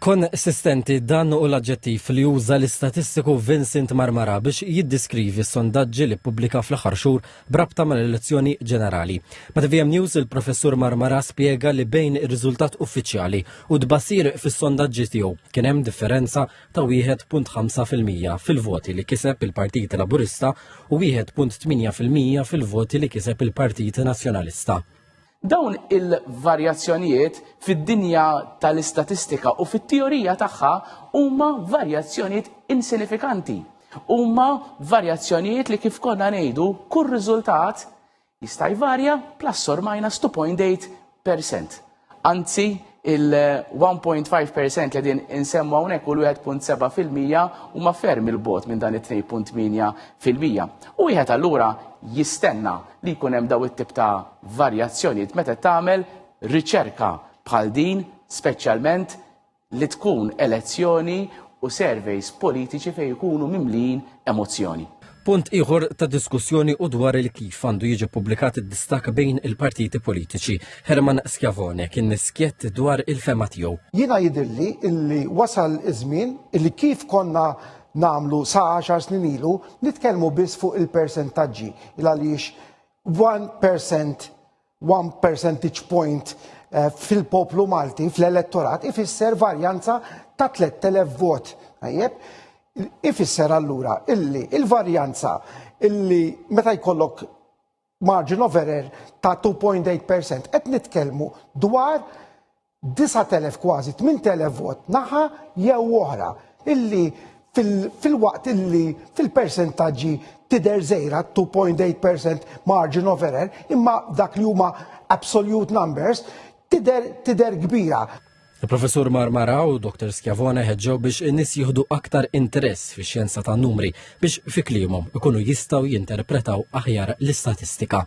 Konsistenti dan u l-aġġettiv li juża l-istatistiku Vincent Marmara biex jiddiskrivi s-sondaġġi li ppubblika fl-aħħar xhur brabta mal-elezzjoni ġenerali. Ma' TVM News il-professur Marmara spjega li bejn ir-riżultat uffiċjali u tbassir fis-sondaġġi tiegħu kien hemm differenza ta' 1.5% fil-voti li kiseb il-Partit Laburista u 1.8% fil-voti li kiseb il-Partit Nazzjonalista. Dawn il-varjazzjonijiet fid-dinja tal-istatistika u fit-teorija tagħha huma varjazzjonijiet insinifikanti. Huma varjazzjonijiet li kif konna ngħidu kull riżultat jista' jvarja plus or minus 2.8%. Anzi, il-1.5% li din insemmu hawnhekk u l-1.7% huma ferm il-bot minn dan it-2.8%. U wieħed allura jistenna li jkun hemm daw it-tip ta' varjazzjonijiet meta tagħmel riċerka bħal din, speċjalment li tkun elezzjoni u surveys politiċi fejn ikunu mimlin emozzjoni. Punt ieħor ta' diskussjoni u dwar il-kif għandu jiġi ppubblikat id-distak bejn il-partiti politiċi. Herman Schiavone kien niskjett dwar il-fema tiegħu. Jiena jidhirli illi wasal iż-żmien illi kif konna nagħmlu sa 10 snin ilu nitkellmu biss fuq il-persentaġġi għaliex 1%, 1 percentage point fil-poplu Malti fl-elettorat ifisser varjanza ta' 3000 vot. Ifisser allura illi il-varjanza illi meta jkollok margin of error ta' 2.8% qed nitkellmu dwar 9,000 kważi 8,000 vot naħa jew oħra illi fil-waqt illi fil-persentaġġi tidher żgħira 2.8% margin of error imma dak li huma absolute numbers tidher kbira. Il-professur Marmara u Dr. Schiavone ħeġġew biex in-nies jieħdu aktar interess fix-xjenza tan-numri biex fi kliemhom ikunu jistgħu jinterpretaw aħjar l-istatistika.